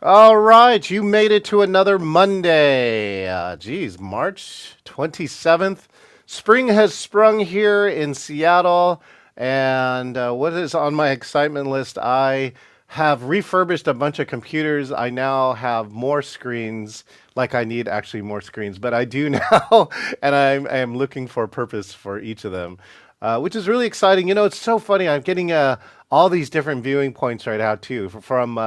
All right, you made it to another Monday. March 27th. Spring has sprung here in Seattle. And what is on my excitement list? I have refurbished a bunch of computers. I now have more screens, like I need actually more screens, but I do now. And I am looking for a purpose for each of them, which is really exciting. You know, it's so funny. I'm getting all these different viewing points right now, too, from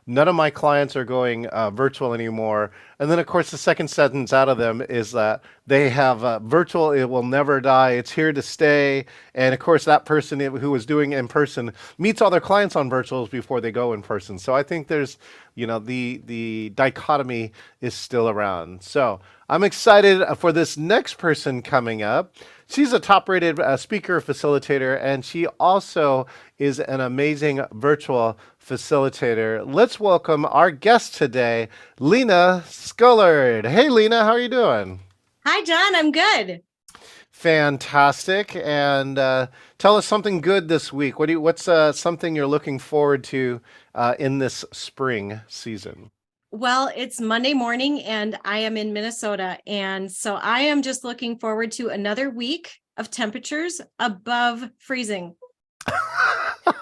none of my clients are going virtual anymore. And then, of course, the second sentence out of them is that they have virtual, it will never die, it's here to stay. And of course, that person who was doing in person meets all their clients on virtuals before they go in person. So I think there's, the dichotomy is still around. So I'm excited for this next person coming up. She's a top rated speaker facilitator, and she also is an amazing virtual facilitator. Let's welcome our guest today, Lena Scullard. Hey, Lena, how are you doing? Hi, John. I'm good. Fantastic. And tell us something good this week. What's something you're looking forward to in this spring season? Well, it's Monday morning and I am in Minnesota. And so I am just looking forward to another week of temperatures above freezing.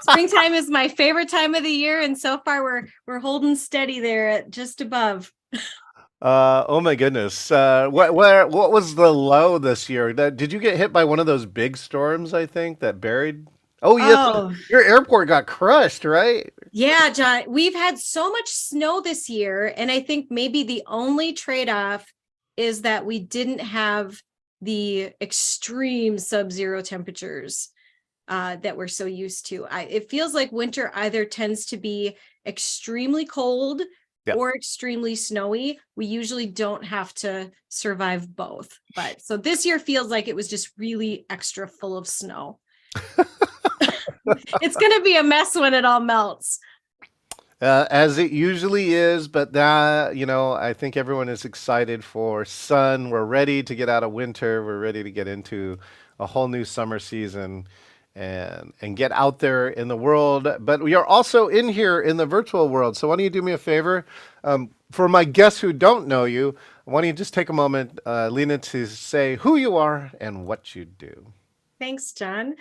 Springtime is my favorite time of the year. And so far we're holding steady there at just above. Oh my goodness. What was the low this year? Did you get hit by one of those big storms, I think, that buried? Oh, yes. Oh, Your airport got crushed, right? yeah, John. We've had so much snow this year. And I think maybe the only trade-off is that we didn't have the extreme sub-zero temperatures that we're so used to. It feels like winter either tends to be extremely cold Yeah. or extremely snowy. We usually don't have to survive both. But so this year feels like it was just really extra full of snow. It's going to be a mess when it all melts. As it usually is, but that, I think everyone is excited for sun. We're ready to get out of winter. We're ready to get into a whole new summer season and get out there in the world. But we are also in here in the virtual world. So why don't you do me a favor? For my guests who don't know you, why don't you just take a moment, Lena, to say who you are and what you do? Thanks, John.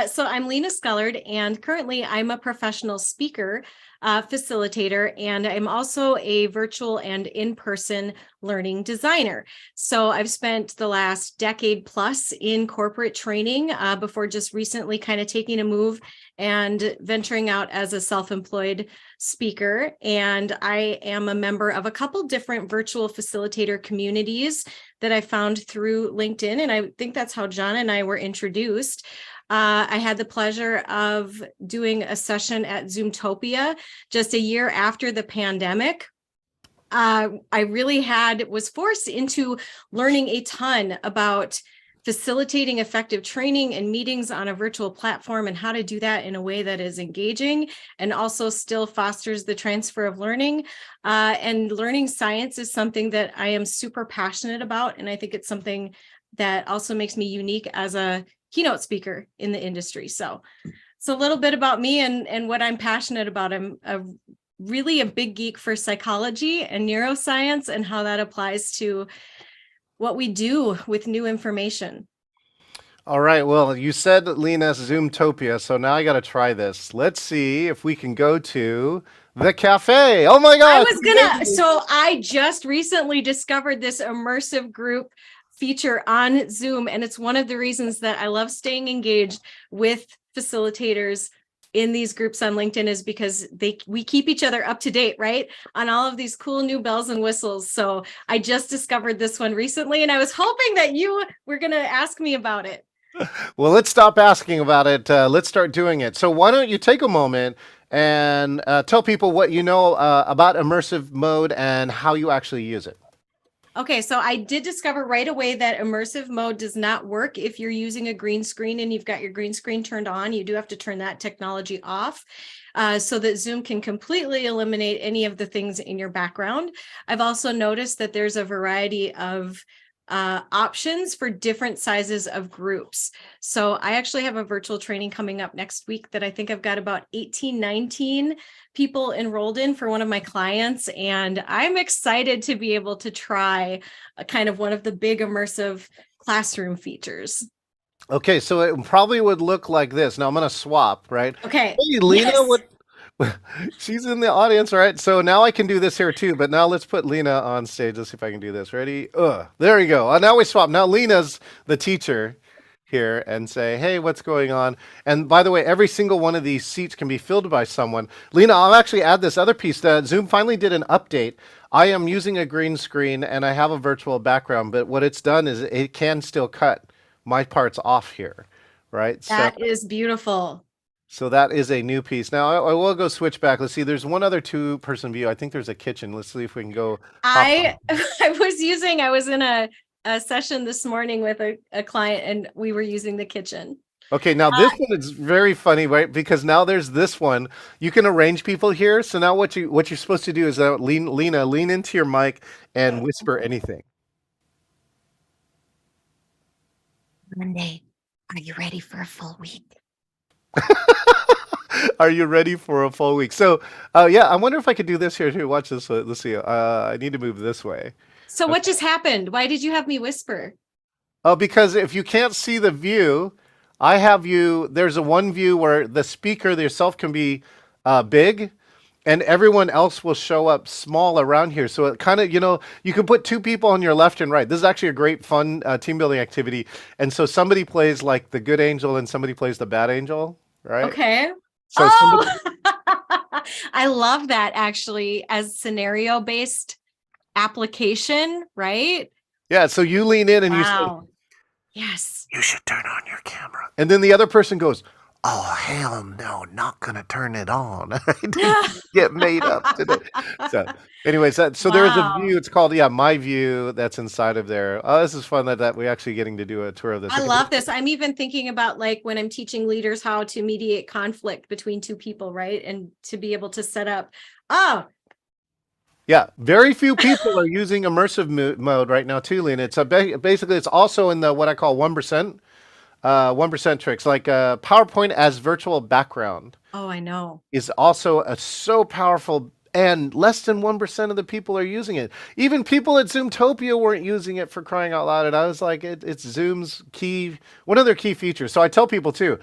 So I'm Lena Scullard, and currently I'm a professional speaker, facilitator, and I'm also a virtual and in-person learning designer. So I've spent the last decade plus in corporate training before just recently kind of taking a move and venturing out as a self-employed speaker. And I am a member of a couple different virtual facilitator communities that I found through LinkedIn. And I think that's how John and I were introduced. I had the pleasure of doing a session at Zoomtopia just a year after the pandemic. I really was forced into learning a ton about facilitating effective training and meetings on a virtual platform and how to do that in a way that is engaging and also still fosters the transfer of learning. And learning science is something that I am super passionate about. And I think it's something that also makes me unique as a keynote speaker in the industry. So it's a little bit about me and what I'm passionate about. I'm really a big geek for psychology and neuroscience and how that applies to what we do with new information. All right. Well, you said Lena's Zoomtopia, so now I got to try this. Let's see if we can go to the cafe. Oh my gosh. So I just recently discovered this immersive group feature on Zoom, and it's one of the reasons that I love staying engaged with facilitators in these groups on LinkedIn is because we keep each other up to date, right? On all of these cool new bells and whistles. So I just discovered this one recently, and I was hoping that you were going to ask me about it. Well, let's stop asking about it. Let's start doing it. So, why don't you take a moment and tell people what you know about immersive mode and how you actually use it? Okay, so I did discover right away that immersive mode does not work if you're using a green screen and you've got your green screen turned on. You do have to turn that technology off so that Zoom can completely eliminate any of the things in your background. I've also noticed that there's a variety of options for different sizes of groups. So I actually have a virtual training coming up next week that I think I've got about 18, 19 people enrolled in for one of my clients. And I'm excited to be able to try a kind of one of the big immersive classroom features. Okay, so it probably would look like this. Now I'm gonna swap, right? Okay. Hey, Lena, Yes. what? She's in the audience, all right? So now I can do this here too, but now let's put Lena on stage. Let's see if I can do this. Ready? There we go. Now we swap. Now Lena's the teacher here and say, hey, what's going on? And by the way, every single one of these seats can be filled by someone. Lena, I'll actually add this other piece that Zoom finally did an update. I am using a green screen and I have a virtual background, but what it's done is it can still cut my parts off here, right? That is beautiful. So that is a new piece. Now I will go switch back. Let's see. There's one other two-person view. I think there's a kitchen. Let's see if we can go hop on. I was in a session this morning with a client and we were using the kitchen. Okay, now this one is very funny, right? Because now there's this one. You can arrange people here. So now what you're supposed to do is Lena, lean into your mic and whisper anything. Monday, are you ready for a full week? Are you ready for a full week? So, yeah, I wonder if I could do this here too. Watch this. Let's see. I need to move this way. So what just happened? Why did you have me whisper? Oh, because if you can't see the view, I have you. There's a one view where the speaker yourself can be big, and everyone else will show up small around here. So it kind of, you can put two people on your left and right. This is actually a great fun team building activity. And so somebody plays like the good angel and somebody plays the bad angel, right? Okay. So I love that actually as scenario based application, right? yeah, so you lean in and you say, Wow. Yes. you should turn on your camera. And then the other person goes, oh, hell no, not going to turn it on. I didn't get made up today. So, anyways, so there's a Wow. view. It's called, my view that's inside of there. Oh, this is fun that we're actually getting to do a tour of this. I Okay. love this. I'm even thinking about like when I'm teaching leaders how to mediate conflict between two people, right? And to be able to set up, oh, Yeah, very few people are using immersive mode right now too, Lena. It's basically it's also in the what I call 1%, 1% tricks, like PowerPoint as virtual background oh, I know. is also so powerful, and less than 1% of the people are using it. Even people at Zoomtopia weren't using it, for crying out loud. And I was like, it's Zoom's one of their key features. So I tell people too,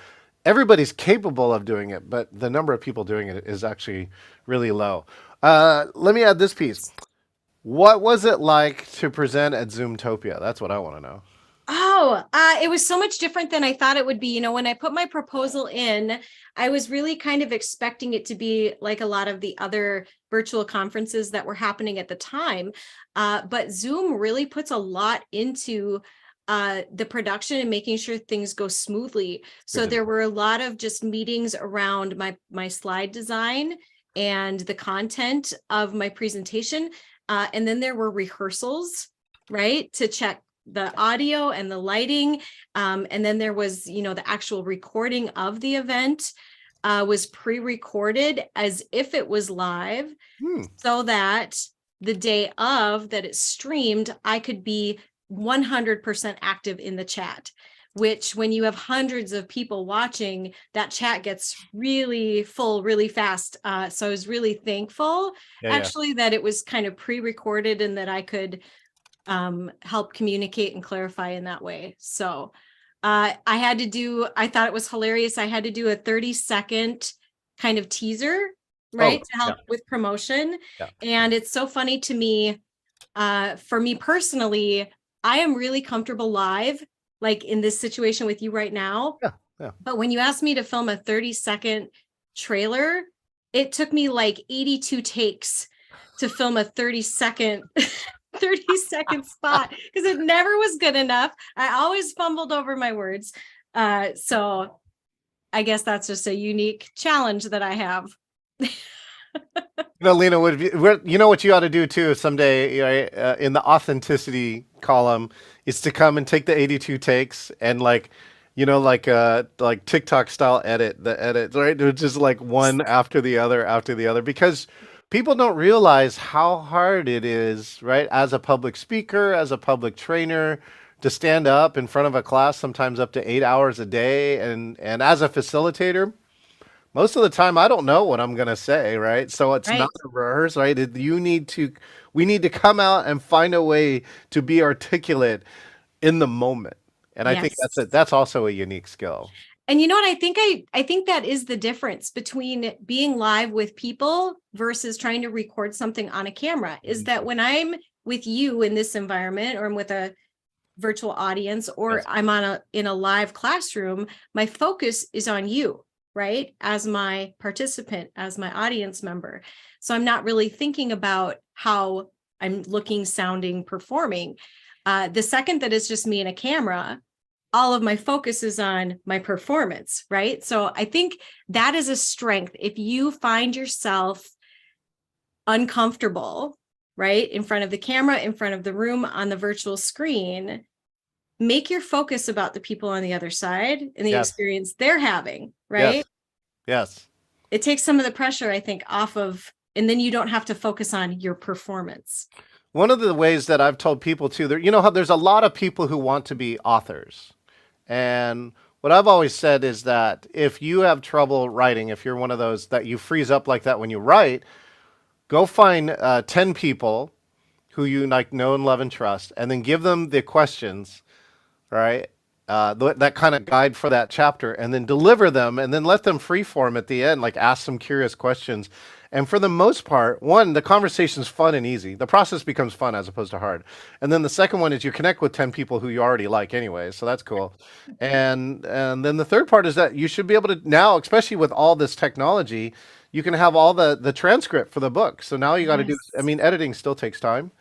everybody's capable of doing it, but the number of people doing it is actually really low. Let me add this piece. What was it like to present at Zoomtopia? That's what I want to know. Oh, it was so much different than I thought it would be. When I put my proposal in, I was really kind of expecting it to be like a lot of the other virtual conferences that were happening at the time. But Zoom really puts a lot into the production and making sure things go smoothly. So there were a lot of just meetings around my slide design and the content of my presentation. And then there were rehearsals, right, to check the audio and the lighting. And then there was, the actual recording of the event was pre-recorded as if it was live, so that the day of that it's streamed, I could be 100% active in the chat, which when you have hundreds of people watching, that chat gets really full really fast. So I was really thankful actually that it was kind of pre-recorded and that I could help communicate and clarify in that way. So I thought it was hilarious. I had to do a 30-second kind of teaser, right, to help with promotion. Yeah. And it's so funny to me, for me personally, I am really comfortable live, like in this situation with you right now. Yeah. But when you asked me to film a 30-second trailer, it took me like 82 takes to film a 30-second 30-second spot because it never was good enough. I always fumbled over my words. So I guess that's just a unique challenge that I have. Lena, you know what you ought to do too someday, right, in the authenticity column is to come and take the 82 takes and like TikTok style edit, right? It's just like one after the other, because People don't realize how hard it is, right? As a public speaker, as a public trainer, to stand up in front of a class, sometimes up to 8 hours a day. And as a facilitator, most of the time I don't know what I'm going to say, right? So it's not Right. a rehearse, right? We need to come out and find a way to be articulate in the moment. And I think Yes. that's also a unique skill. And you know what? I think that is the difference between being live with people versus trying to record something on a camera, is that when I'm with you in this environment, or I'm with a virtual audience, or Yes. I'm in a live classroom, my focus is on you, right? As my participant, as my audience member. So I'm not really thinking about how I'm looking, sounding, performing. The second that it's just me and a camera, all of my focus is on my performance, right? So I think that is a strength. If you find yourself uncomfortable, right, in front of the camera, in front of the room, on the virtual screen, make your focus about the people on the other side and the Yes. experience they're having, Yes. right? Yes. It takes some of the pressure, I think, off of, and then you don't have to focus on your performance. One of the ways that I've told people too, you know how there's a lot of people who want to be authors. And what I've always said is that if you have trouble writing, if you're one of those that you freeze up like that when you write, go find 10 people who you like know and love and trust, and then give them the questions, right? That kind of guide for that chapter, and then deliver them, and then let them freeform at the end, like ask some curious questions. And for the most part, one, the conversation's fun and easy. The process becomes fun as opposed to hard. And then the second one is you connect with 10 people who you already like anyway, so that's cool. And then the third part is that you should be able to now, especially with all this technology, you can have all the transcript for the book. So now you got to do, I Yes. mean, editing still takes time,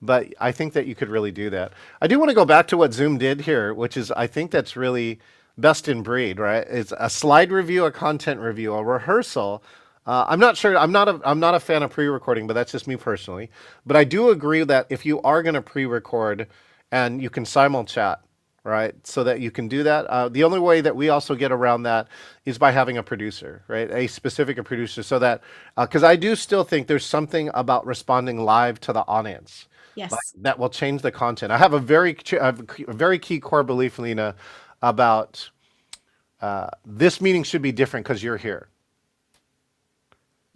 but I think that you could really do that. I do want to go back to what Zoom did here, which is I think that's really best in breed, right? It's a slide review, a content review, a rehearsal. I'm not sure. I'm not a fan of pre-recording, but that's just me personally. But I do agree that if you are going to pre-record and you can simul chat, right? So that you can do that. The only way that we also get around that is by having a producer, right? A specific producer, so that because I do still think there's something about responding live to the audience Yes. that will change the content. I have a very key core belief, Lena, about this meeting should be different because you're here.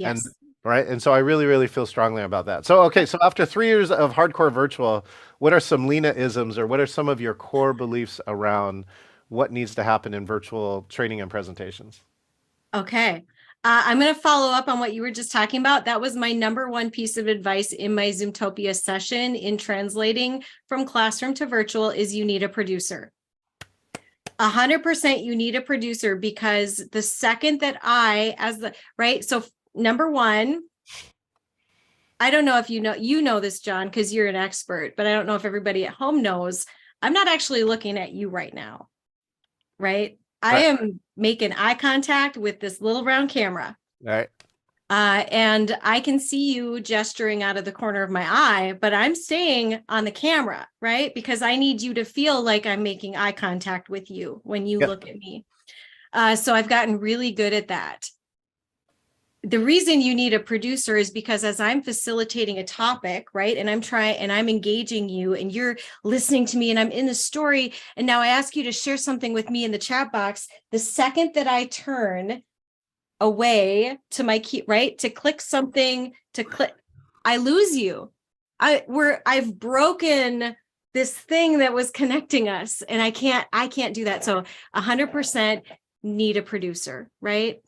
And Yes. right. And so I really, really feel strongly about that. So, okay. So after 3 years of hardcore virtual, what are some Lena isms, or what are some of your core beliefs around what needs to happen in virtual training and presentations? Okay. I'm going to follow up on what you were just talking about. That was my number one piece of advice in my Zoomtopia session in translating from classroom to virtual is you need a producer. 100% you need a producer, because the second that right. So number one, I don't know if you know this, John, because you're an expert, but I don't know if everybody at home knows. I'm not actually looking at you right now, right? I Right. am making eye contact with this little round camera. Right. And I can see you gesturing out of the corner of my eye, but I'm staying on the camera, right? Because I need you to feel like I'm making eye contact with you when you Yep. look at me. So I've gotten really good at that. The reason you need a producer is because as I'm facilitating a topic, right, and I'm engaging you and you're listening to me and I'm in the story, and now I ask you to share something with me in the chat box, the second that I turn away to my key, right, to click something, I lose you. I've broken this thing that was connecting us, and I can't do that. So 100% need a producer, right,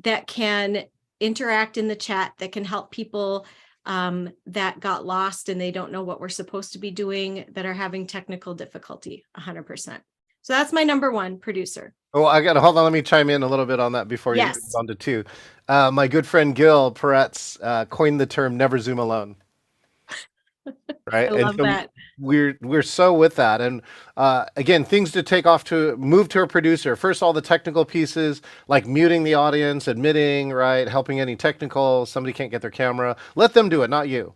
that can interact in the chat, that can help people that got lost and they don't know what we're supposed to be doing, that are having technical difficulty. 100%. So that's my number one, producer. Oh, I got to hold on. Let me chime in a little bit on that before you move Yes. on to two. My good friend Gil Peretz coined the term "never Zoom alone." I Right, and love so that. we're so with that. And again, things to take off to move to a producer. First, all the technical pieces like muting the audience, admitting, right, helping any technical. Somebody can't get their camera. Let them do it, not you.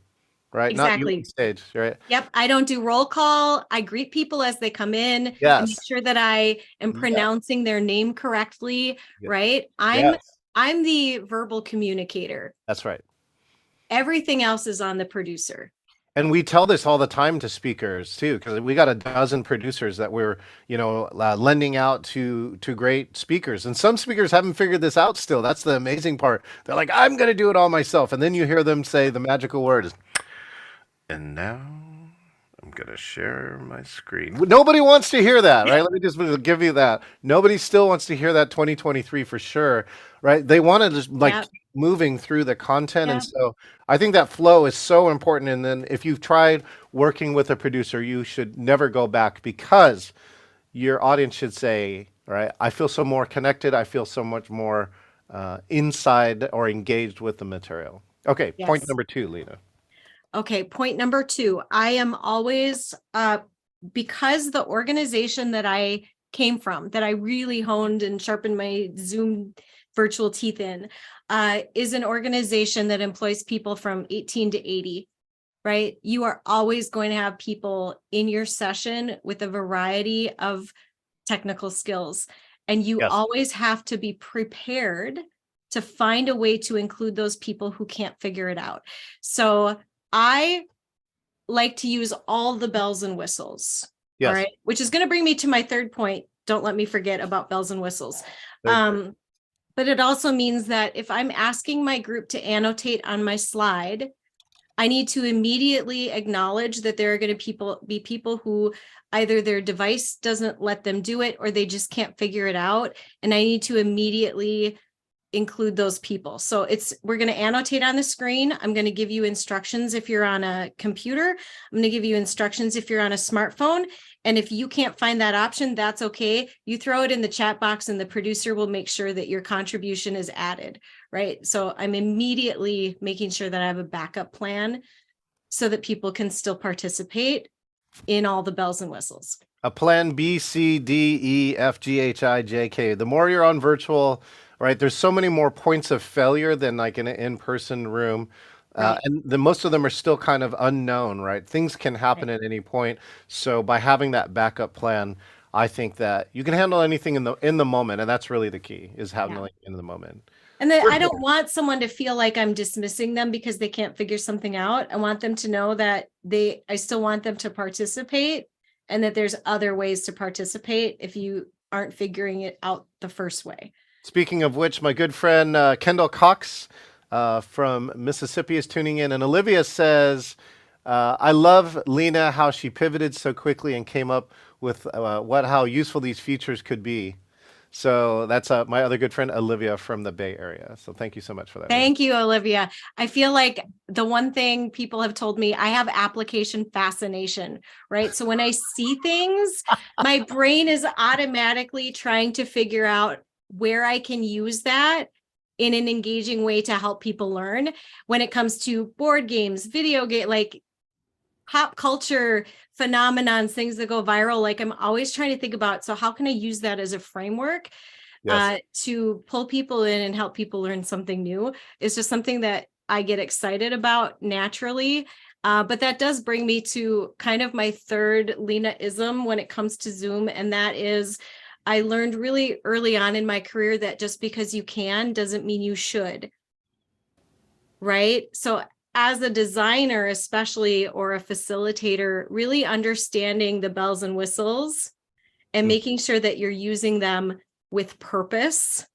Right, not you on Exactly. stage. Right. Yep. I don't do roll call. I greet people as they come in. I Yes. make sure that I am Yeah. pronouncing their name correctly, Yeah. right? Yes. I'm the verbal communicator. That's right. Everything else is on the producer. And we tell this all the time to speakers too, because we got a dozen producers that we're, lending out to great speakers. And some speakers haven't figured this out still. That's the amazing part. They're like, I'm going to do it all myself. And then you hear them say the magical word is, and now I'm going to share my screen. Nobody wants to hear that, right? Let me just give you that. Nobody still wants to hear that 2023 for sure, right? They want to just Yep. keep moving through the content. And Yep. so I think that flow is so important. And then if you've tried working with a producer, you should never go back, because your audience should say, right, I feel so more connected. I feel so much more inside or engaged with the material. Okay, point Yes. number 2, Lena. Okay, point number 2. I am always, because the organization that I came from, that I really honed and sharpened my Zoom virtual teeth in, is an organization that employs people from 18 to 80, right? You are always going to have people in your session with a variety of technical skills, and you Yes. always have to be prepared to find a way to include those people who can't figure it out. So I like to use all the bells and whistles. Yes. All right. Which is going to bring me to my third point. Don't let me forget about bells and whistles. Third But it also means that if I'm asking my group to annotate on my slide, I need to immediately acknowledge that there are going to be people who either their device doesn't let them do it or they just can't figure it out. And I need to immediately include those people. So we're going to annotate on the screen. I'm going to give you instructions if you're on a computer. I'm going to give you instructions if you're on a smartphone. And if you can't find that option, that's okay. You throw it in the chat box and the producer will make sure that your contribution is added, right? So I'm immediately making sure that I have a backup plan so that people can still participate in all the bells and whistles. A plan B, C, D, E, F, G, H, I, J, K. The more you're on virtual, right, there's so many more points of failure than like in an in-person room. Right. And most of them are still kind of unknown, right? Things can happen at any point. So by having that backup plan, I think that you can handle anything in the moment, and that's really the key, is handling in the moment. And then I don't want someone to feel like I'm dismissing them because they can't figure something out. I want them to know that I still want them to participate, and that there's other ways to participate if you aren't figuring it out the first way. Speaking of which, my good friend Kendall Cox from Mississippi is tuning in, and Olivia says, I love Lena, how she pivoted so quickly and came up with how useful these features could be. So that's my other good friend, Olivia from the Bay Area. So thank you so much for that. Thank you, Olivia. I feel like the one thing people have told me, I have application fascination, right? So when I see things, my brain is automatically trying to figure out where I can use that in an engaging way to help people learn. When it comes to board games, video game, like pop culture phenomenons, things that go viral, like I'm always trying to think about, so how can I use that as a framework to pull people in and help people learn something new? It's just something that I get excited about naturally. But that does bring me to kind of my third Lena-ism when it comes to Zoom. And that is, I learned really early on in my career that just because you can doesn't mean you should. Right? So as a designer, especially, or a facilitator, really understanding the bells and whistles and making sure that you're using them with purpose.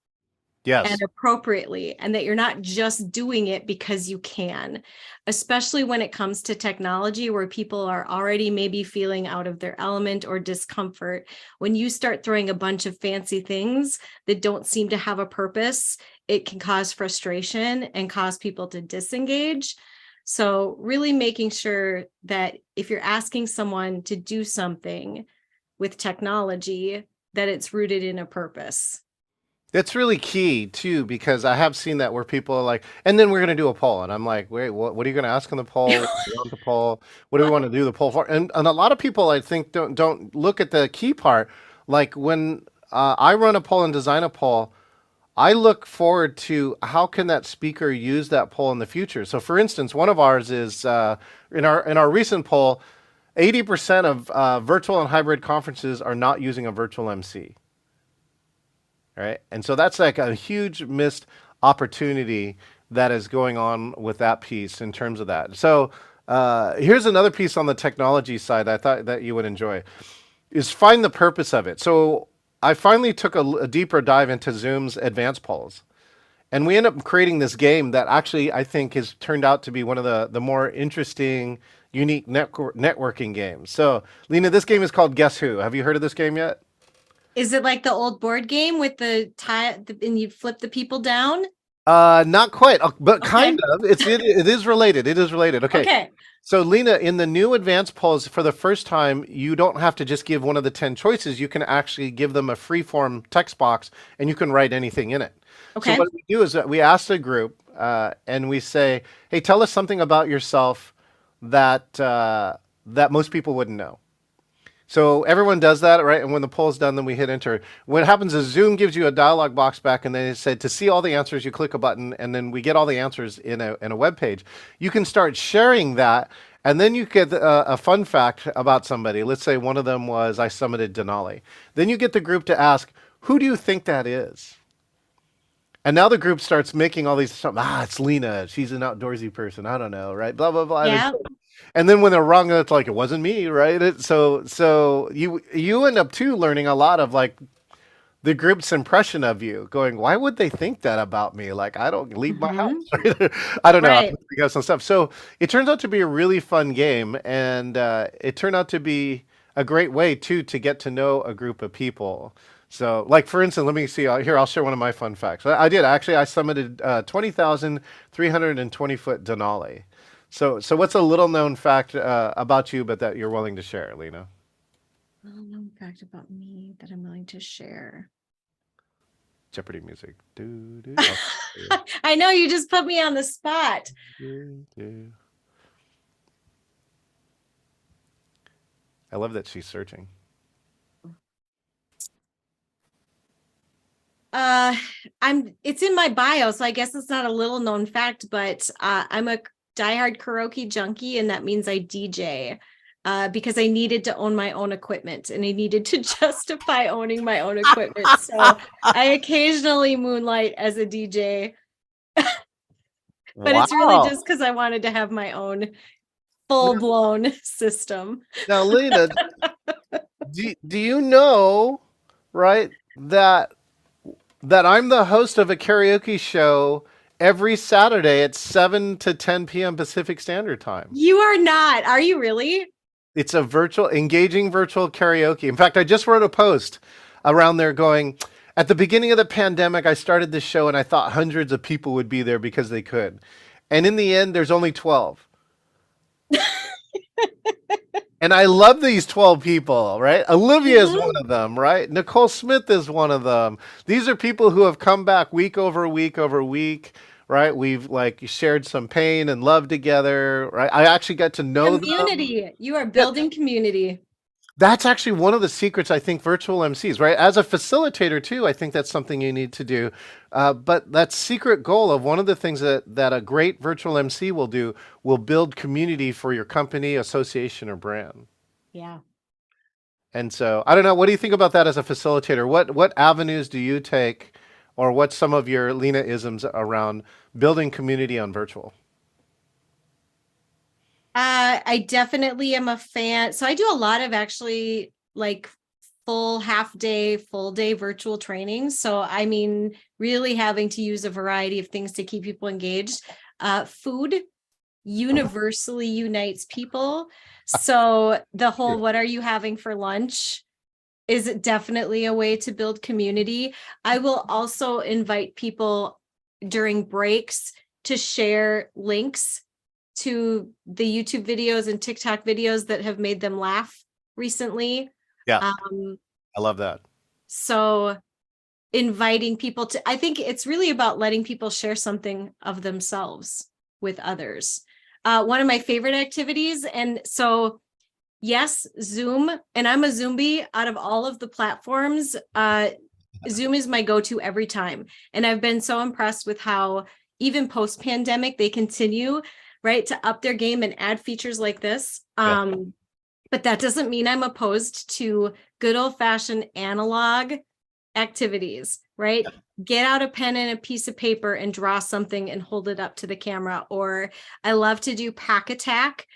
Yes. And appropriately, and that you're not just doing it because you can, especially when it comes to technology where people are already maybe feeling out of their element or discomfort. When you start throwing a bunch of fancy things that don't seem to have a purpose, it can cause frustration and cause people to disengage. So really making sure that if you're asking someone to do something with technology, that it's rooted in a purpose. It's really key too, because I have seen that where people are like, and then we're going to do a poll. And I'm like, wait, what are you going to ask on the poll? What do you want the poll? What do we want to do the poll for? And a lot of people, I think, don't look at the key part. Like when I run a poll and design a poll, I look forward to how can that speaker use that poll in the future. So for instance, one of ours is in our recent poll, 80% of virtual and hybrid conferences are not using a virtual MC. Right. And so that's like a huge missed opportunity that is going on with that piece in terms of that. So here's another piece on the technology side I thought that you would enjoy is find the purpose of it. So I finally took a deeper dive into Zoom's advanced polls. And we end up creating this game that actually I think has turned out to be one of the more interesting, unique networking games. So, Lena, this game is called Guess Who. Have you heard of this game yet? Is it like the old board game with the tie and you flip the people down? Not quite, but Okay. kind of. It is related. It is related. Okay. Okay. So, Lena, in the new advanced polls, for the first time, you don't have to just give one of the 10 choices. You can actually give them a free-form text box, and you can write anything in it. Okay. So what we do is that we ask the group, and we say, "Hey, tell us something about yourself that that most people wouldn't know." So everyone does that, right? And when the poll's done, then we hit enter. What happens is Zoom gives you a dialog box back, and then it said to see all the answers, you click a button, and then we get all the answers in a web page. You can start sharing that, and then you get a fun fact about somebody. Let's say one of them was I summited Denali. Then you get the group to ask, "Who do you think that is?" And now the group starts making all these, it's Lena. She's an outdoorsy person. I don't know, right? Blah, blah, blah. Yeah. And then when they're wrong, it's like, it wasn't me, right? So you end up too learning a lot of like the group's impression of you, going, why would they think that about me? Like, I don't leave my house. Right? I don't know. Right. I got some stuff. So it turns out to be a really fun game. And it turned out to be a great way too to get to know a group of people. So, like for instance, let me see here. I'll share one of my fun facts. I did actually. I summited 20,320 foot Denali. So what's a little known fact about you, but that you're willing to share, Lena? Little known fact about me that I'm willing to share. Jeopardy music. Do, do. I know you just put me on the spot. Do. I love that she's searching. It's in my bio, so I guess it's not a little known fact, but I'm a diehard karaoke junkie, and that means I DJ because I needed to own my own equipment and I needed to justify owning my own equipment. So I occasionally moonlight as a DJ, but it's really just because I wanted to have my own full-blown system. Now, Lena, do you know, right, that I'm the host of a karaoke show every Saturday at 7 to 10 p.m. Pacific Standard Time. You are not. Are you really? It's a engaging virtual karaoke. In fact, I just wrote a post around there going, at the beginning of the pandemic, I started this show and I thought hundreds of people would be there because they could. And in the end, there's only 12. And I love these 12 people, right? Olivia is one of them, right? Nicole Smith is one of them. These are people who have come back week over week over week, right? We've like shared some pain and love together, right? I actually got to know community. them. You are building community. That's actually one of the secrets, I think, virtual MCs, right? As a facilitator, too, I think that's something you need to do. But that secret goal of one of the things that a great virtual MC will do will build community for your company, association, or brand. Yeah. And so, I don't know, what do you think about that as a facilitator? What avenues do you take, or what's some of your Lena-isms around building community on virtual? I definitely am a fan. So I do a lot of actually like full day virtual trainings. So I mean, really having to use a variety of things to keep people engaged. Food universally unites people. So the whole, what are you having for lunch is definitely a way to build community. I will also invite people during breaks to share links to the YouTube videos and TikTok videos that have made them laugh recently. Yeah, I love that. So inviting people to, I think it's really about letting people share something of themselves with others. One of my favorite activities. And so, yes, Zoom, and I'm a Zoombie out of all of the platforms. Zoom is my go-to every time. And I've been so impressed with how even post-pandemic, they continue right to up their game and add features like this. But that doesn't mean I'm opposed to good old-fashioned analog activities, right? Get out a pen and a piece of paper and draw something and hold it up to the camera. Or I love to do pack attack,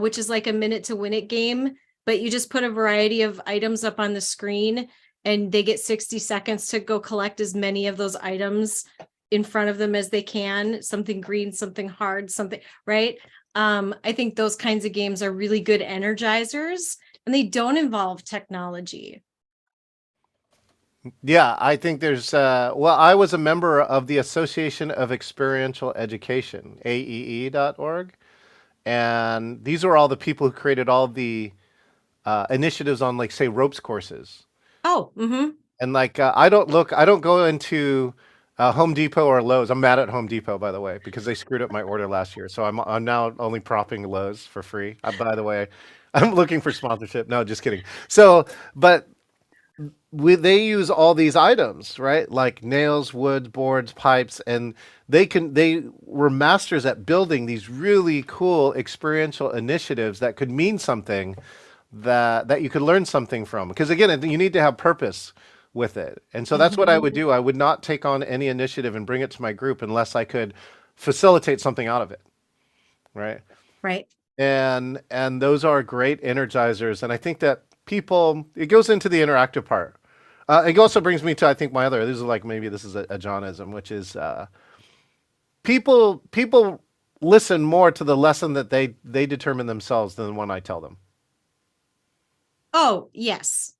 which is like a minute to win it game, but you just put a variety of items up on the screen and they get 60 seconds to go collect as many of those items in front of them as they can. Something green, something hard, something, right? I think those kinds of games are really good energizers and they don't involve technology. Yeah, I think there's, well, I was a member of the Association of Experiential Education, AEE.org. And these are all the people who created all the initiatives on, like, say, ropes courses. Oh, mm-hmm. And like, I don't go into Home Depot or Lowe's. I'm mad at Home Depot, by the way, because they screwed up my order last year. So I'm now only propping Lowe's for free. By the way, I'm looking for sponsorship. No, just kidding. So, but they use all these items, right? Like nails, wood, boards, pipes, and they were masters at building these really cool experiential initiatives that could mean something, that you could learn something from. Because again, you need to have purpose with it. And so that's what I would do. I would not take on any initiative and bring it to my group unless I could facilitate something out of it. Right. Right. And those are great energizers. And I think that it goes into the interactive part. It also brings me to, I think, this is like, maybe this is a Johnism, which is people listen more to the lesson that they determine themselves than the one I tell them. Oh, yes.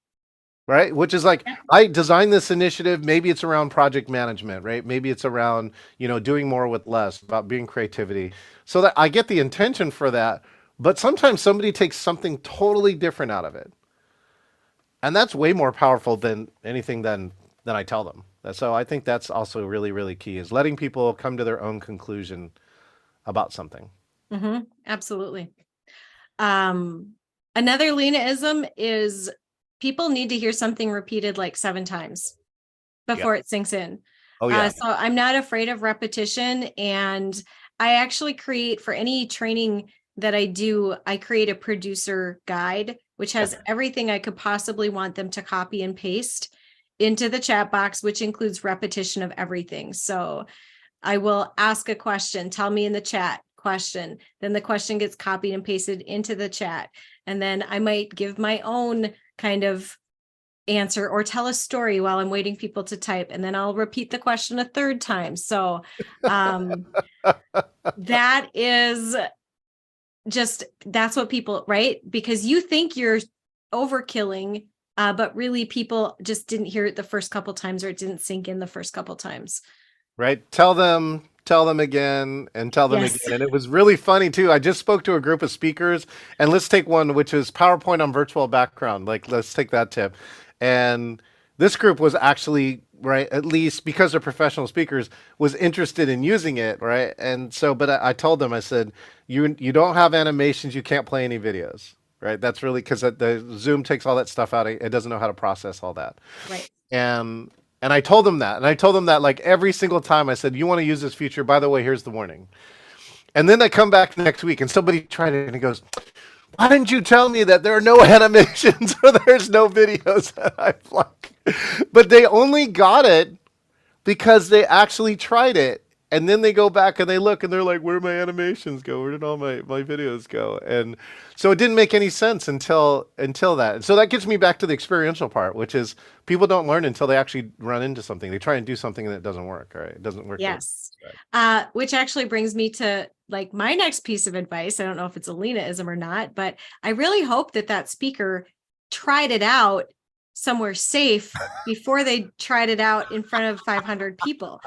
Right? Which is like, I designed this initiative. Maybe it's around project management, right? Maybe it's around, doing more with less, about being creativity. So that I get the intention for that. But sometimes somebody takes something totally different out of it. And that's way more powerful than anything than I tell them. So I think that's also really, really key, is letting people come to their own conclusion about something. Mm-hmm. Absolutely. Another Lena-ism is people need to hear something repeated like 7 times before it sinks in. Oh, yeah. So I'm not afraid of repetition. And I actually create, for any training that I do, I create a producer guide, which has everything I could possibly want them to copy and paste into the chat box, which includes repetition of everything. So I will ask a question, tell me in the chat question, then the question gets copied and pasted into the chat. And then I might give my own kind of answer or tell a story while I'm waiting people to type. And then I'll repeat the question a 3rd time. So that is just, that's what people, right? Because you think you're overkilling, but really people just didn't hear it the first couple times, or it didn't sink in the first couple times. Right. Tell them again and tell them again. And it was really funny too. I just spoke to a group of speakers, and let's take one, which is PowerPoint on virtual background. Like, let's take that tip. And this group was actually, right, at least because they're professional speakers, was interested in using it. Right. And so, but I told them, I said, you don't have animations. You can't play any videos. Right. That's really because the Zoom takes all that stuff out. It doesn't know how to process all that. Right. And I told them that. And I told them that like every single time. I said, you want to use this feature? By the way, here's the warning. And then they come back next week and somebody tried it and he goes, why didn't you tell me that there are no animations or there's no videos? I'm like, but they only got it because they actually tried it. And then they go back and they look and they're like, where did my animations go? Where did all my videos go? And so it didn't make any sense until that. And so that gets me back to the experiential part, which is people don't learn until they actually run into something. They try and do something and it doesn't work, right? It doesn't work. Yes. Which actually brings me to like my next piece of advice. I don't know if it's a Lena-ism or not, but I really hope that speaker tried it out somewhere safe before they tried it out in front of 500 people.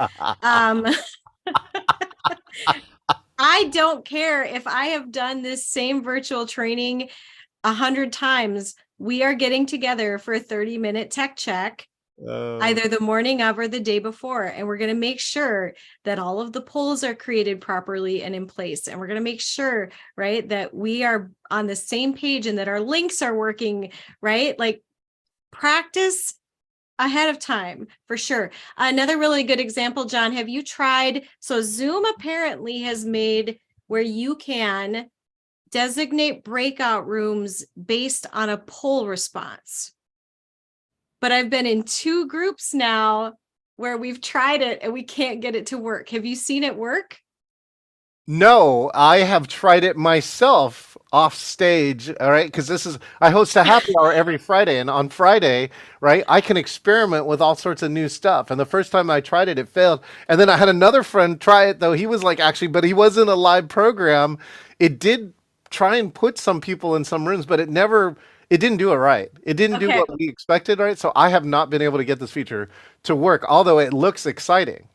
I don't care if I have done this same virtual training 100 times. We are getting together for a 30-minute tech check, either the morning of or the day before. And we're going to make sure that all of the polls are created properly and in place. And we're going to make sure, right, that we are on the same page and that our links are working, right? Like, practice ahead of time for sure. Another really good example, John, have you tried? So Zoom apparently has made where you can designate breakout rooms based on a poll response. but I've been in 2 groups now where we've tried it and we can't get it to work. Have you seen it work? No, I have tried it myself off stage. All right. Because I host a happy hour every Friday. And on Friday, right, I can experiment with all sorts of new stuff. And the first time I tried it, it failed. And then I had another friend try it, though. He was like, actually, but he wasn't a live program. It did try and put some people in some rooms, but it didn't do it right. It didn't do Okay. what we expected, right? So I have not been able to get this feature to work, although it looks exciting.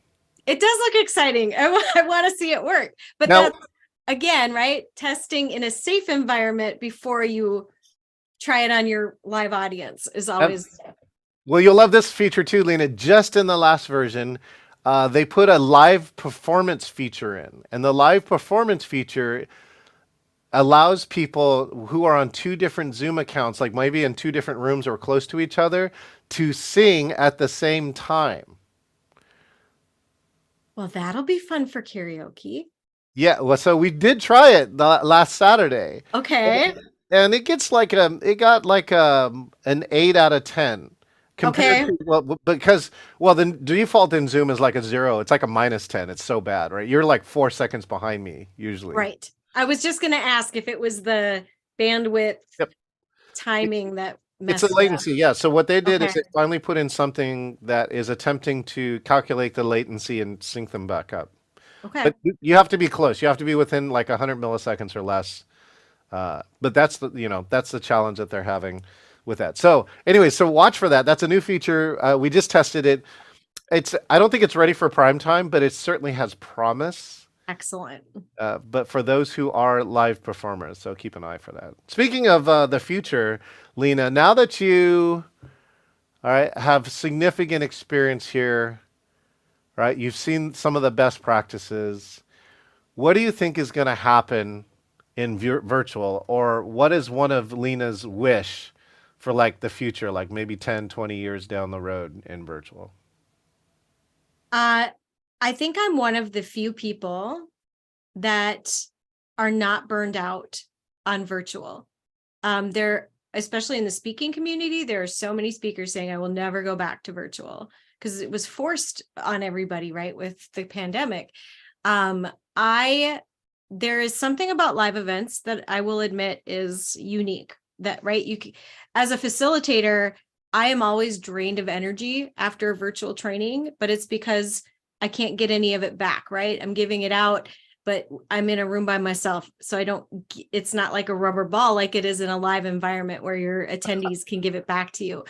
It does look exciting. I want to see it work. But Now, that's, again, right? Testing in a safe environment before you try it on your live audience is always. well, you'll love this feature too, Lena. Just in the last version, they put a live performance feature in. And the live performance feature allows people who are on 2 different Zoom accounts, like maybe in 2 different rooms or close to each other, to sing at the same time. Well, that'll be fun for karaoke. Yeah, well, so we did try it last Saturday, Okay. and it got like an 8 out of 10 compared Okay. to because the default in Zoom is like a 0. It's like a -10. It's so bad, right? You're like 4 seconds behind me usually. Right. I was just going to ask if it was the bandwidth Yep. timing that It's messed a it up. latency, yeah. So what they did is Okay. they finally put in something that is attempting to calculate the latency and sync them back up. Okay. But you have to be close. You have to be within like 100 milliseconds or less. But that's that's the challenge that they're having with that. So anyway, so watch for that. That's a new feature. We just tested it. I don't think it's ready for prime time, but it certainly has promise. Excellent. But for those who are live performers, so keep an eye for that. Speaking of the future, Lena, now that you all right have significant experience here, right? You've seen some of the best practices. What do you think is going to happen in virtual, or what is one of Lena's wish for like the future, like maybe 10, 20 years down the road in virtual? I think I'm one of the few people that are not burned out on virtual. There, especially in the speaking community, there are so many speakers saying, I will never go back to virtual because it was forced on everybody, right, with the pandemic. There is something about live events that I will admit is unique. That, right, as a facilitator, I am always drained of energy after virtual training, but it's because I can't get any of it back, right? I'm giving it out, but I'm in a room by myself. So it's not like a rubber ball like it is in a live environment where your attendees can give it back to you.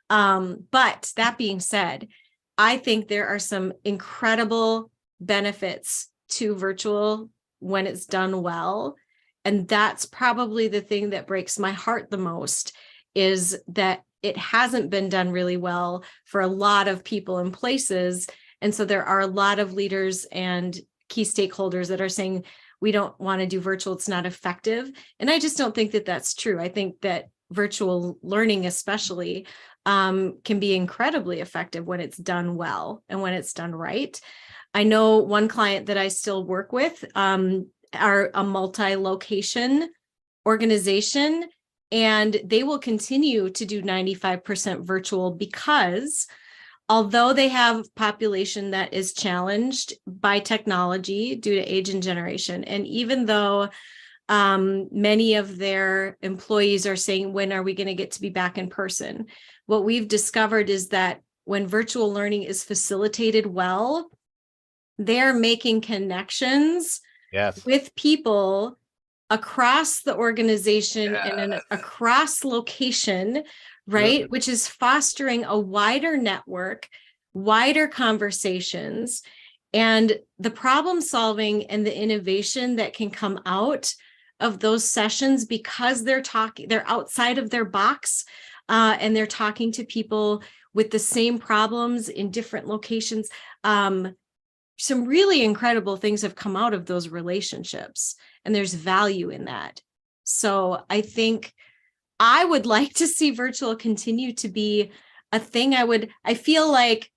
But that being said, I think there are some incredible benefits to virtual when it's done well. And that's probably the thing that breaks my heart the most, is that it hasn't been done really well for a lot of people and places. And so there are a lot of leaders and key stakeholders that are saying, we don't want to do virtual, it's not effective. And I just don't think that that's true. I think that virtual learning especially can be incredibly effective when it's done well and when it's done right. I know one client that I still work with are a multi-location organization, and they will continue to do 95% virtual because although they have population that is challenged by technology due to age and generation, and even though many of their employees are saying, when are we going to get to be back in person? What we've discovered is that when virtual learning is facilitated well, they're making connections Yes. with people across the organization and across location, right? Yep. Which is fostering a wider network, wider conversations, and the problem solving and the innovation that can come out of those sessions, because they're outside of their box, and they're talking to people with the same problems in different locations. Some really incredible things have come out of those relationships, and there's value in that. So I think I would like to see virtual continue to be a thing. I feel like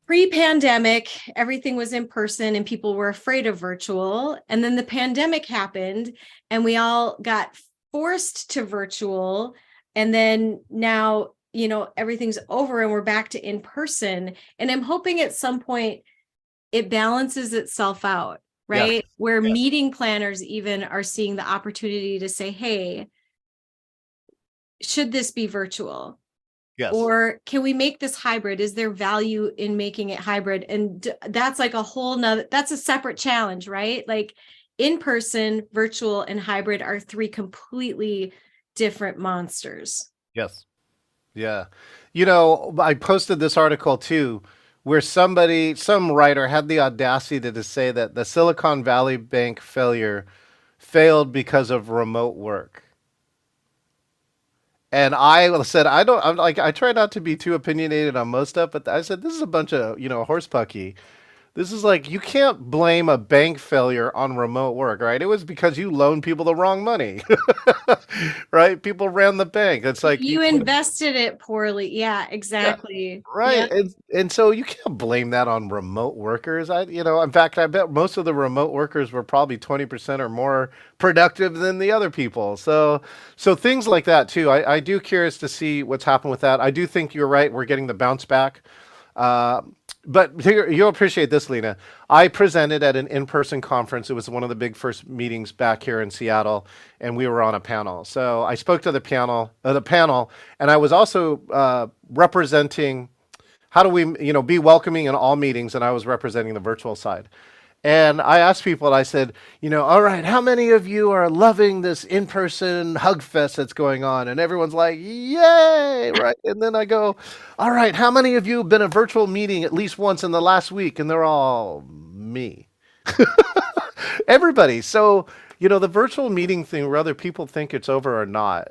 pre-pandemic, everything was in person and people were afraid of virtual. And then the pandemic happened and we all got forced to virtual. And then now everything's over and we're back to in person. And I'm hoping at some point it balances itself out, Yes. right? Where Yes. meeting planners even are seeing the opportunity to say, hey, should this be virtual? Yes. Or can we make this hybrid? Is there value in making it hybrid? And that's like that's a separate challenge, right? Like in person, virtual, and hybrid are three completely different monsters. Yes. Yeah. I posted this article too, where some writer had the audacity to say that the Silicon Valley Bank failure failed because of remote work. And I said, I try not to be too opinionated on most stuff, but I said, this is a bunch of, horse pucky. This is like, you can't blame a bank failure on remote work, right? It was because you loaned people the wrong money, right? People ran the bank. It's like You invested it poorly. Yeah, exactly. right. Yeah. And so you can't blame that on remote workers. In fact, I bet most of the remote workers were probably 20% or more productive than the other people. So things like that too. I do curious to see what's happened with that. I do think you're right. We're getting the bounce back. But you'll appreciate this, Lena. I presented at an in-person conference. It was one of the big first meetings back here in Seattle, and we were on a panel. So I spoke to the panel, and I was also representing how do we, be welcoming in all meetings, and I was representing the virtual side. And I asked people, and I said, all right, how many of you are loving this in-person hug fest that's going on? And everyone's like, yay, right? And then I go, all right, how many of you have been a virtual meeting at least once in the last week? And they're all me. Everybody. So, the virtual meeting thing, whether people think it's over or not,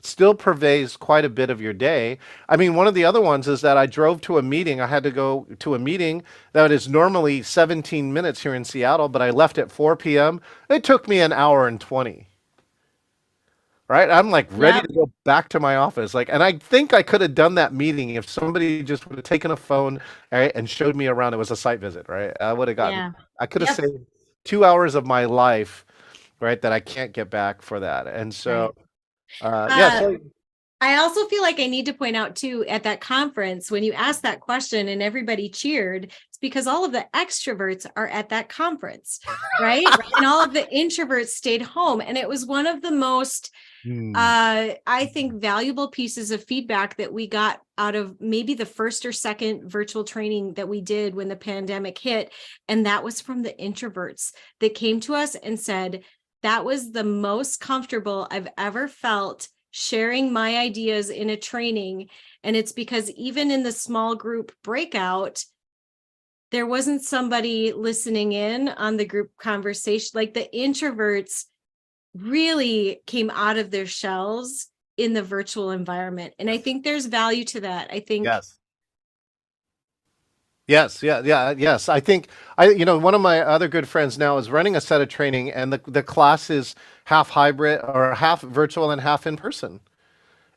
still pervades quite a bit of your day. I mean, one of the other ones is that I drove to a meeting. I had to go to a meeting that is normally 17 minutes here in Seattle, but I left at 4 p.m. It took me an hour and 20. Right? I'm like ready Yep. to go back to my office. And I think I could have done that meeting if somebody just would have taken a phone, right, and showed me around. It was a site visit, right? I would have Yeah. I could have Yep. saved 2 hours of my life, right, that I can't get back for that. And so, Right. so I also feel like I need to point out too, at that conference, when you asked that question and everybody cheered, it's because all of the extroverts are at that conference, right? And all of the introverts stayed home. And it was one of the most, I think, valuable pieces of feedback that we got out of maybe the first or second virtual training that we did when the pandemic hit. And that was from the introverts that came to us and said, that was the most comfortable I've ever felt sharing my ideas in a training. And it's because even in the small group breakout, there wasn't somebody listening in on the group conversation. Like the introverts really came out of their shells in the virtual environment. And I think there's value to that. I think yes. Yes, yes. I think one of my other good friends now is running a set of training, and the class is half hybrid or half virtual and half in person.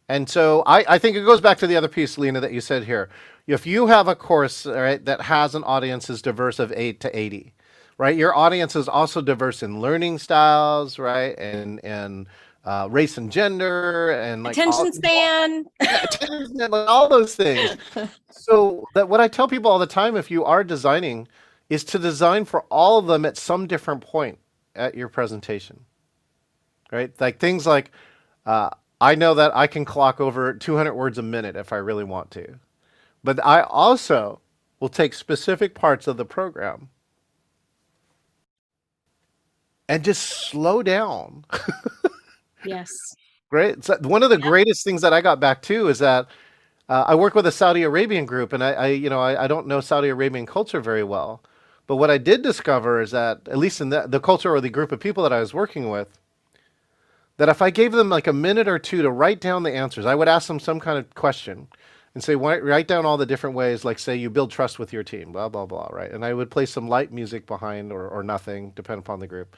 And so I think it goes back to the other piece, Lena, that you said here. If you have a course, right, that has an audience as diverse of 8 to 80, right, your audience is also diverse in learning styles, right, and race and gender and like attention span. all those things. So that what I tell people all the time, if you are designing, is to design for all of them at some different point at your presentation, right? Like things like, I know that I can clock over 200 words a minute if I really want to, but I also will take specific parts of the program and just slow down. Yes. Great. So one of the greatest things that I got back too is that I work with a Saudi Arabian group, and I don't know Saudi Arabian culture very well, but what I did discover is that at least in the culture or the group of people that I was working with, that if I gave them like a minute or two to write down the answers, I would ask them some kind of question and say, write down all the different ways, like say you build trust with your team, blah blah blah, right? And I would play some light music behind or nothing, depending upon the group,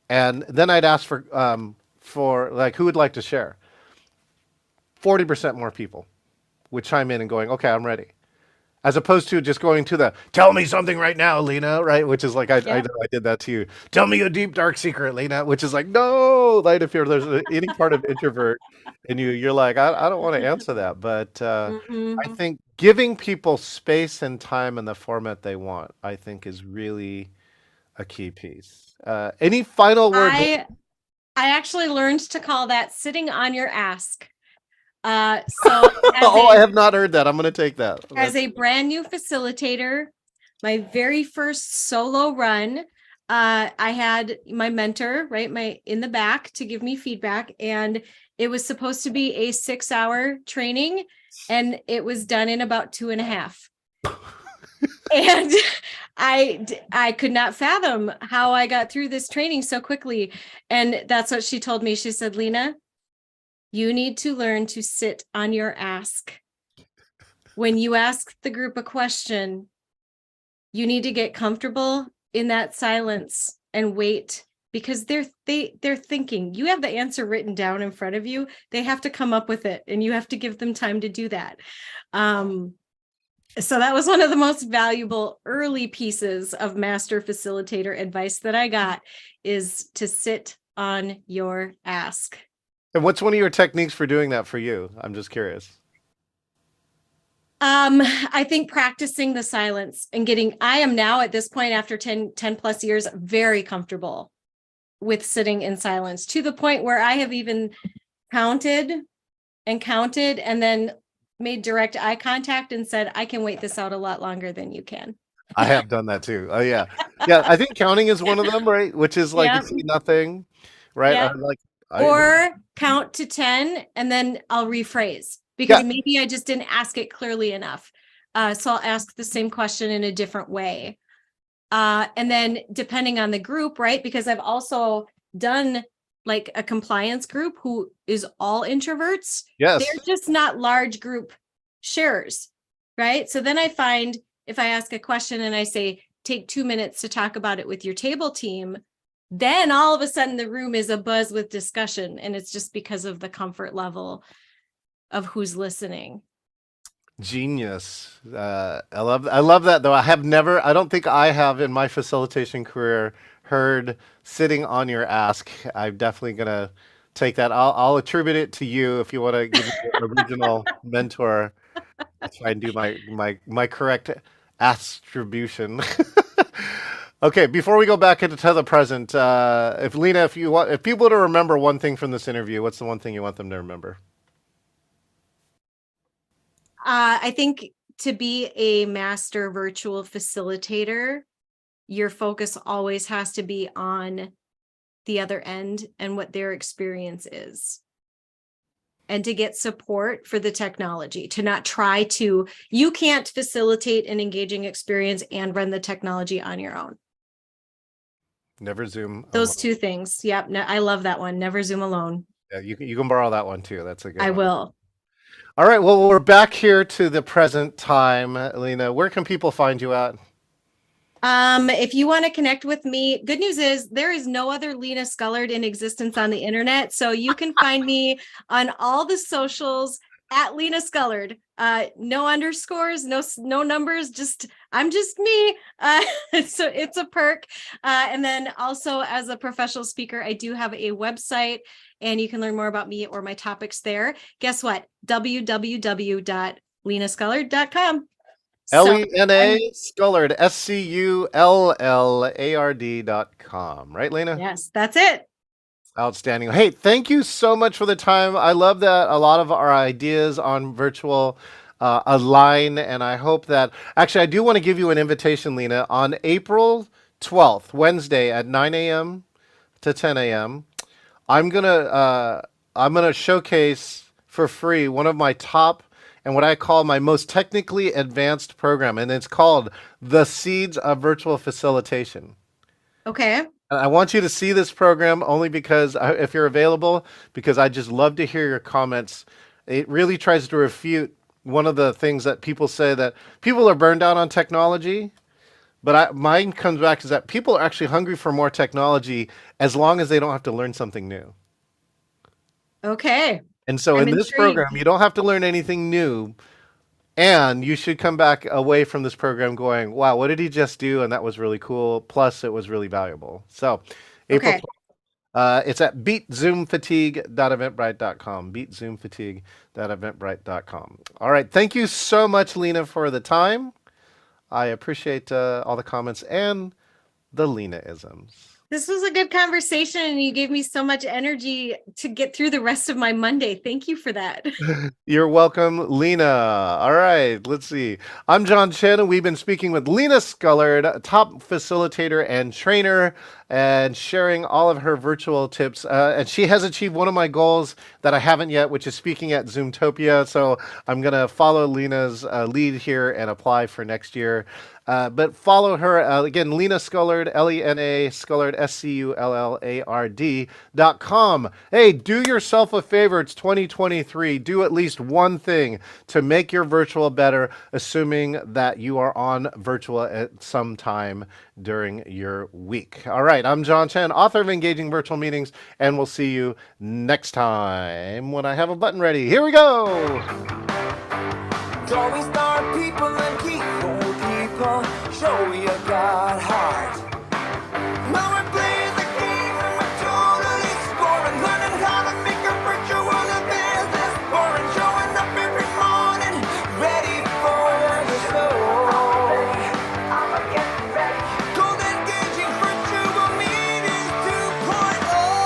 and then I'd ask for like who would like to share. 40% more people would chime in and going, okay, I'm ready. As opposed to just going to the tell me something right now, Lena, right? Which is like I Yeah. know I did that to you. Tell me a deep dark secret, Lena. Which is like no, like if any part of introvert and you're like I don't want to answer that, but I Mhm. think giving people space and time in the format they want, I think, is really a key piece. Any final word? I I actually learned to call that sitting on your ask. So as Oh, I a have not heard that. I'm going to take that. as a brand new facilitator, my very first solo run, I had my mentor, right, my in the back to give me feedback, and it was supposed to be a 6-hour training, and it was done in about 2.5. And I could not fathom how I got through this training so quickly. And that's what she told me. She said, Lena, you need to learn to sit on your ask. When you ask the group a question, you need to get comfortable in that silence and wait, because they're thinking. You have the answer written down in front of you. They have to come up with it, and you have to give them time to do that. So that was one of the most valuable early pieces of master facilitator advice that I got, is to sit on your ask. And what's one of your techniques for doing that for you? I'm just curious. I think practicing the silence and I am now at this point after 10 plus years, very comfortable with sitting in silence, to the point where I have even counted and then made direct eye contact and said, I can wait this out a lot longer than you can. I have done that too. Oh yeah, yeah. I think counting is one of them, right? Which is like you Yeah. see nothing, right? Yeah. I Or count to 10 and then I'll rephrase, yeah. because maybe I just didn't ask it clearly enough. So I'll ask the same question in a different way. And then depending on the group, right? Because I've also done like a compliance group who is all introverts. They're Yes. just not large group sharers, right? So then I find if I ask a question and I say, take 2 minutes to talk about it with your table team, then all of a sudden the room is abuzz with discussion. And it's just because of the comfort level of who's listening. Genius. I love that though. I don't think I have in my facilitation career heard sitting on your ask. I'm definitely gonna take that. I'll attribute it to you if you want to give me the original mentor. I'll try and do my correct attribution. Okay, before we go back into the present, if Lena, if people to remember one thing from this interview, what's the one thing you want them to remember? I think to be a master virtual facilitator, your focus always has to be on the other end and what their experience is. And to get support for the technology, to not try to, you can't facilitate an engaging experience and run the technology on your own. Never Zoom Those alone. two things. Yep. No, I love that one. Never Zoom alone. Yeah, you can borrow that one too. That's a good I one. will. All right, well, we're back here to the present time. Lena, where can people find you at? If you want to connect with me, good news is there is no other Lena Scullard in existence on the internet. So you can find me on all the socials at Lena Scullard. No underscores, no numbers, I'm just me. So it's a perk. And then also as a professional speaker, I do have a website and you can learn more about me or my topics there. Guess what? www.lenascullard.com. Lena Scullard, SCULLARD.com. Right, Lena? Yes, that's it. Outstanding. Hey, thank you so much for the time. I love that a lot of our ideas on virtual align, and I hope that actually I do want to give you an invitation, Lena, on April 12th, Wednesday at 9 a.m. to 10 a.m. I'm gonna showcase for free one of my top and what I call my most technically advanced program, and it's called The Seeds of Virtual Facilitation. Okay. And I want you to see this program only because if you're available, because I just love to hear your comments. It really tries to refute one of the things that people say, that people are burned out on technology. But mine comes back is that people are actually hungry for more technology as long as they don't have to learn something new. Okay. And so I'm in this intrigued. program, you don't have to learn anything new, And you should come back away from this program going, wow, what did he just do? And that was really cool. Plus, it was really valuable. So, April Okay. it's at beatzoomfatigue.eventbrite.com. Beatzoomfatigue.eventbrite.com. All right. Thank you so much, Lena, for the time. I appreciate all the comments and the Lena-isms. This was a good conversation, and you gave me so much energy to get through the rest of my Monday. Thank you for that. You're welcome, Lena. All right, let's see. I'm John Chen, and we've been speaking with Lena Scullard, a top facilitator and trainer, and sharing all of her virtual tips. And she has achieved one of my goals that I haven't yet, which is speaking at Zoomtopia. So I'm going to follow Lena's lead here and apply for next year. But follow her again, Lena Scullard, Lena Scullard, SCULLARD.com. Hey, do yourself a favor. It's 2023. Do at least one thing to make your virtual better, assuming that you are on virtual at some time during your week. All right, I'm John Chen, author of Engaging Virtual Meetings, and we'll see you next time when I have a button ready. Here we go. Always start people and keep old people. Show you God how.